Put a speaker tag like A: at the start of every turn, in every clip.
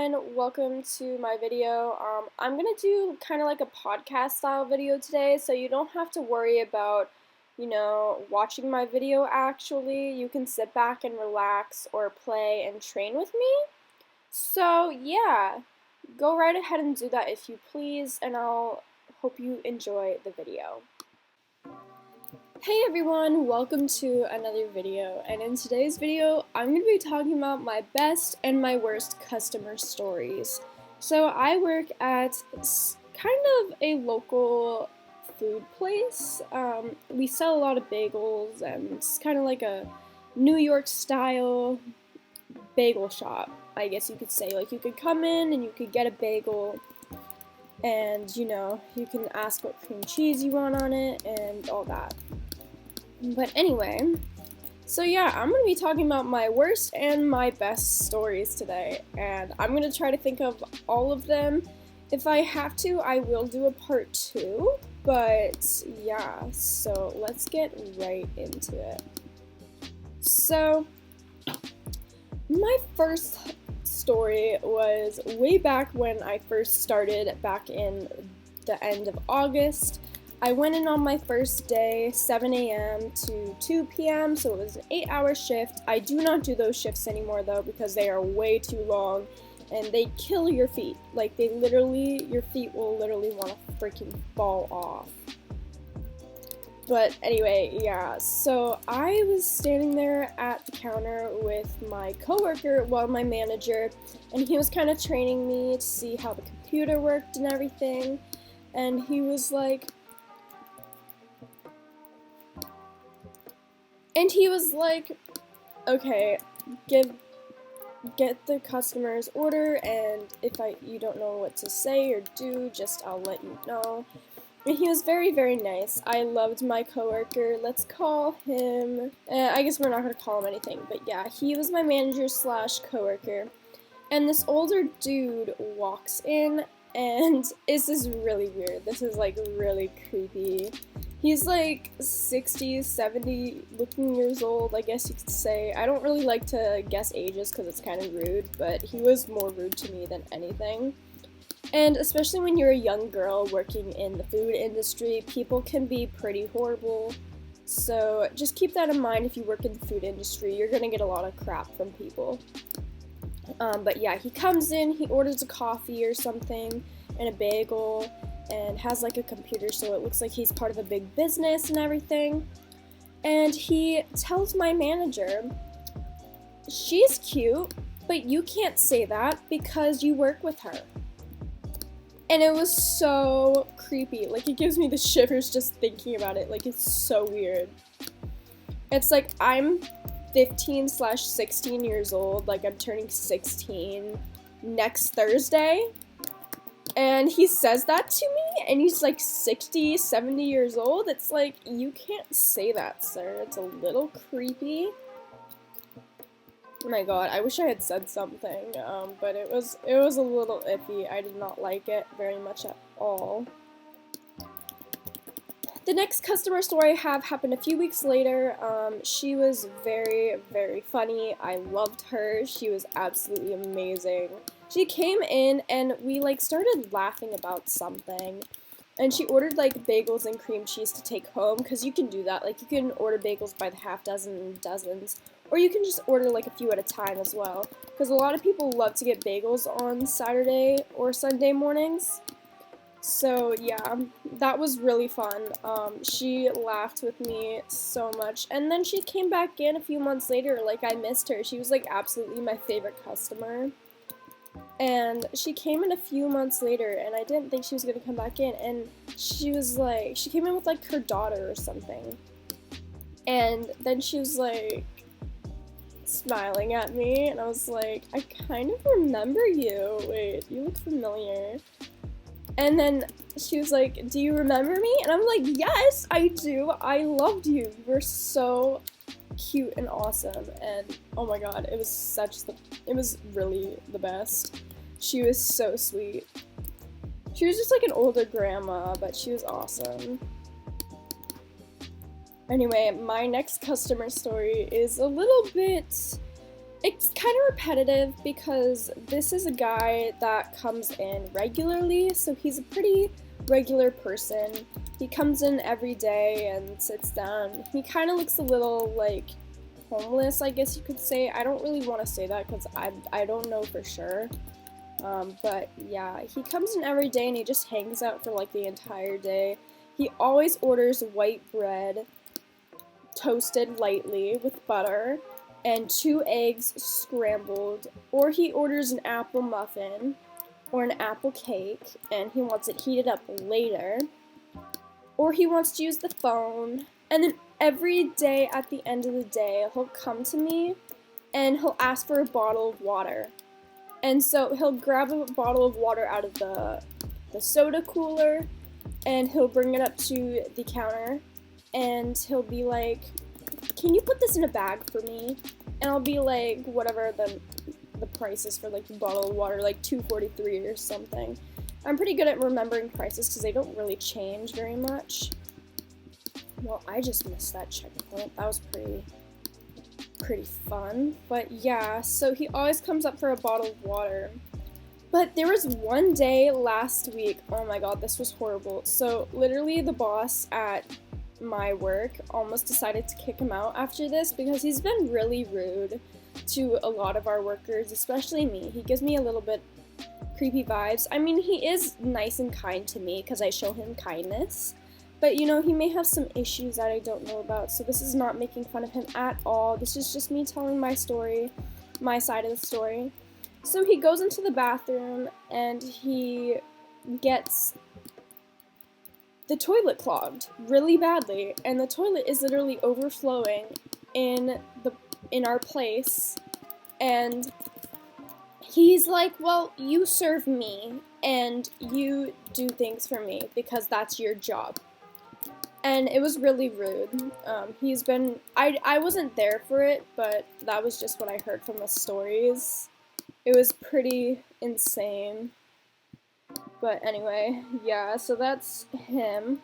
A: everyone, welcome to my video. I'm gonna do kind of like a podcast style video today, so you don't have to worry about, watching my video actually. You can sit back and relax or play and train with me. So yeah, go right ahead and do that if you please, and I'll hope you enjoy the video. Hey everyone, welcome to another video, and in today's video I'm going to be talking about my best and my worst customer stories. So I work at kind of a local food place. We sell a lot of bagels, and it's kind of like a New York style bagel shop, I guess you could say. Like, you could come in and you could get a bagel, and you can ask what cream cheese you want on it and all that. But anyway, so yeah, I'm going to be talking about my worst and my best stories today, and I'm going to try to think of all of them. If I have to, I will do a part 2, but yeah, so let's get right into it. So, my first story was way back when I first started, back in the end of August. I went in on my first day, 7 a.m. to 2 p.m., so it was an 8-hour shift. I do not do those shifts anymore, though, because they are way too long, and they kill your feet. Like, your feet will literally want to freaking fall off. But anyway, yeah, so I was standing there at the counter with my coworker, my manager, and he was kind of training me to see how the computer worked and everything, and he was like, okay, get the customer's order, and if you don't know what to say or do, I'll let you know. And he was very, very nice. I loved my coworker. Let's call him, I guess we're not going to call him anything, but yeah, he was my manager slash coworker. And this older dude walks in, and this is really weird. This is like really creepy. He's like 60, 70 looking years old, I guess you could say. I don't really like to guess ages because it's kind of rude, but he was more rude to me than anything. And especially when you're a young girl working in the food industry, people can be pretty horrible. So just keep that in mind if you work in the food industry. You're gonna get a lot of crap from people. But yeah, he comes in, he orders a coffee or something, and a bagel, and has like a computer, so it looks like he's part of a big business and everything. And he tells my manager, she's cute, but you can't say that because you work with her. And it was so creepy. Like, it gives me the shivers just thinking about it. Like, it's so weird. It's like, I'm 15/16 years old. Like, I'm turning 16 next Thursday. And he says that to me, and he's like 60, 70 years old. It's like, you can't say that, sir. It's a little creepy. Oh my god, I wish I had said something, but it was a little iffy. I did not like it very much at all. The next customer story I have happened a few weeks later. She was very, very funny. I loved her. She was absolutely amazing. She came in and we started laughing about something. And she ordered bagels and cream cheese to take home, because you can do that. Like, you can order bagels by the half dozen and dozens, or you can just order a few at a time as well, because a lot of people love to get bagels on Saturday or Sunday mornings. So yeah, that was really fun. She laughed with me so much, and then she came back in a few months later. I missed her. She was absolutely my favorite customer. And she came in a few months later, and I didn't think she was going to come back in, and she came in with her daughter or something. And then she was smiling at me, and I was like, I kind of remember you. Wait, you look familiar. And then she was like, do you remember me? And I'm like, yes, I do. I loved you. You were so cute and awesome, and oh my god, it was really the best. She was so sweet. She was just an older grandma, but she was awesome. Anyway, my next customer story is a little bit It's kind of repetitive because this is a guy that comes in regularly, so he's a pretty regular person. He comes in every day and sits down. He kind of looks a little like homeless, I guess you could say. I don't really want to say that because I don't know for sure. But yeah, he comes in every day and he just hangs out for like the entire day. He always orders white bread, toasted lightly with butter, and 2 eggs scrambled, or he orders an apple muffin or an apple cake and he wants it heated up later, or he wants to use the phone. And then every day at the end of the day, he'll come to me and he'll ask for a bottle of water. And so he'll grab a bottle of water out of the soda cooler and he'll bring it up to the counter and he'll be like, "Can you put this in a bag for me?" And I'll be like, whatever the price is for like a bottle of water, like $2.43 or something. I'm pretty good at remembering prices because they don't really change very much. Well, I just missed that checkpoint. That was pretty fun. But yeah, so he always comes up for a bottle of water. But there was one day last week, oh my god, this was horrible. So literally the boss at my work almost decided to kick him out after this because he's been really rude to a lot of our workers, especially me. He gives me a little bit creepy vibes. I mean, he is nice and kind to me because I show him kindness. But, you know, he may have some issues that I don't know about, so this is not making fun of him at all. This is just me telling my story, my side of the story. So he goes into the bathroom, and he gets the toilet clogged really badly, and the toilet is literally overflowing in our place, and he's like, "Well, you serve me, and you do things for me, because that's your job." And it was really rude. I wasn't there for it, but that was just what I heard from the stories. It was pretty insane. But anyway, yeah, so that's him.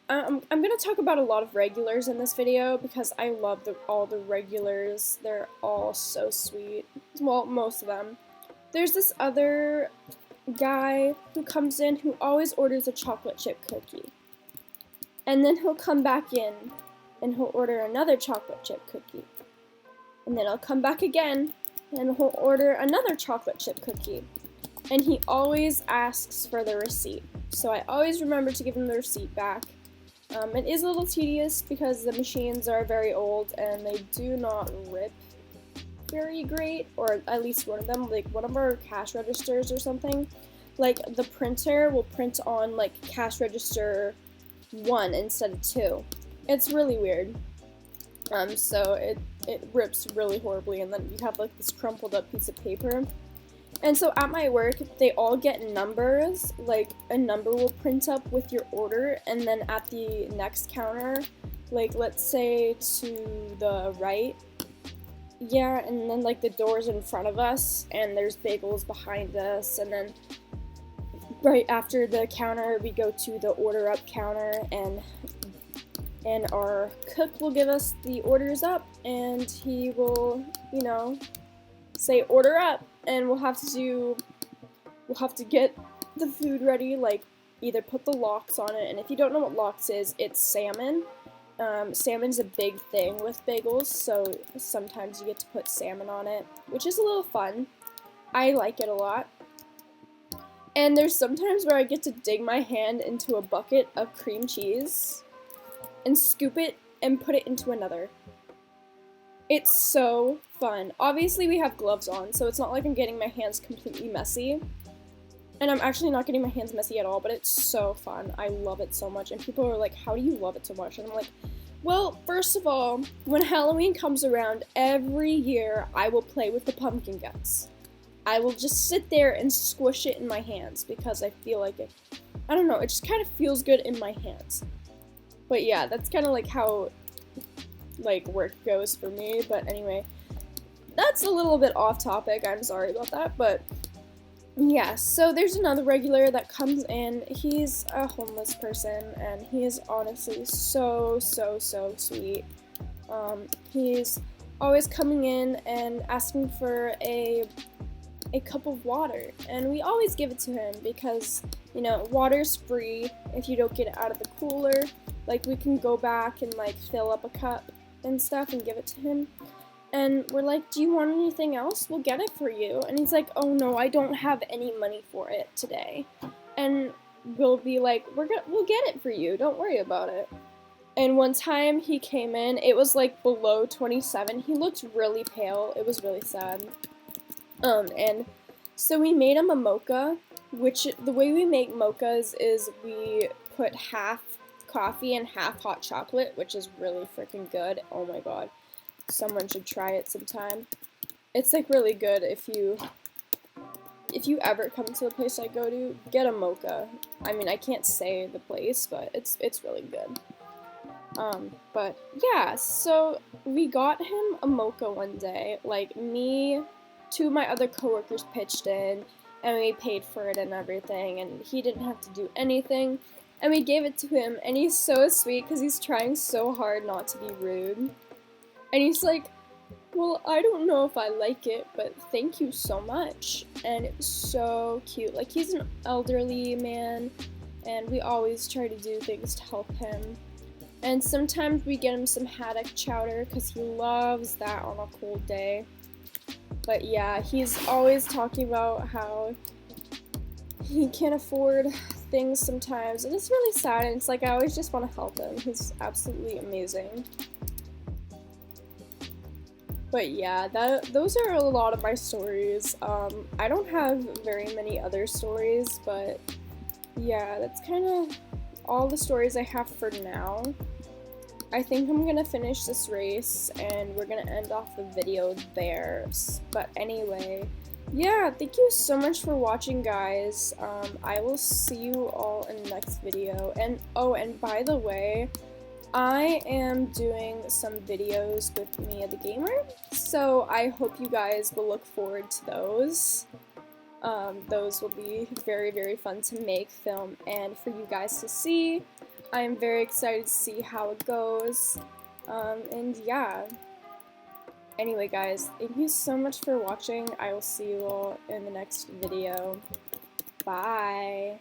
A: I'm gonna talk about a lot of regulars in this video because I love all the regulars. They're all so sweet. Well, most of them. There's this other guy who comes in who always orders a chocolate chip cookie. And then he'll come back in and he'll order another chocolate chip cookie. And then he'll come back again and he'll order another chocolate chip cookie. And he always asks for the receipt. So I always remember to give him the receipt back. It is a little tedious because the machines are very old and they do not rip very great, or at least one of them, like one of our cash registers or something, like the printer will print on like cash register 1 instead of 2. It's really weird. So it rips really horribly, and then you have like this crumpled up piece of paper. And so at my work, they all get numbers, like a number will print up with your order, and then at the next counter, like let's say to the right, yeah, and then like the door's in front of us, and there's bagels behind us, and then right after the counter, we go to the order up counter, and our cook will give us the orders up, and he will, you know, say order up, and we'll have to get the food ready, like either put the lox on it, and if you don't know what lox is, it's salmon. Salmon's a big thing with bagels, so sometimes you get to put salmon on it, which is a little fun. I like it a lot. And there's sometimes where I get to dig my hand into a bucket of cream cheese and scoop it and put it into another. It's so fun. Obviously we have gloves on, so it's not like I'm getting my hands completely messy. And I'm actually not getting my hands messy at all, but it's so fun. I love it so much. And people are like, "How do you love it so much?" And I'm like, well, first of all, when Halloween comes around every year, I will play with the pumpkin guts. I will just sit there and squish it in my hands because I feel like it, I don't know, it just kind of feels good in my hands. But yeah, that's kind of like how like work goes for me. But anyway, that's a little bit off topic. I'm sorry about that, but yeah, so there's another regular that comes in. He's a homeless person, and he is honestly so sweet. He's always coming in and asking for a cup of water, and we always give it to him because, you know, water's free if you don't get it out of the cooler. Like, we can go back and like fill up a cup and stuff and give it to him. And we're like, do you want anything else? We'll get it for you. And he's like, oh no, I don't have any money for it today. And we'll be like, we'll get it for you, don't worry about it. And one time he came in, it was like below 27. He looked really pale. It was really sad. And so we made him a mocha, which the way we make mochas is we put half coffee and half hot chocolate, which is really freaking good. Oh my god. Someone should try it sometime. It's like really good if you ever come to the place I go to, get a mocha. I mean, I can't say the place, but it's really good. But yeah, so we got him a mocha one day. Like, me, two of my other coworkers pitched in, and we paid for it and everything, and he didn't have to do anything. And we gave it to him, and he's so sweet because he's trying so hard not to be rude. And he's like, well, I don't know if I like it, but thank you so much. And it was so cute. Like, he's an elderly man, and we always try to do things to help him. And sometimes we get him some haddock chowder because he loves that on a cold day. But yeah, he's always talking about how he can't afford things sometimes, and it's really sad, and it's like I always just want to help him. He's absolutely amazing. But yeah, those are a lot of my stories. I don't have very many other stories, but yeah, that's kind of all the stories I have for now. I think I'm gonna finish this race and we're gonna end off the video there. But anyway, yeah, thank you so much for watching, guys. I will see you all in the next video. And oh, and by the way, I am doing some videos with Mia the Gamer, so I hope you guys will look forward to those. Those will be very, very fun to make, film, and for you guys to see. I am very excited to see how it goes, and yeah. Anyway, guys, thank you so much for watching. I will see you all in the next video. Bye!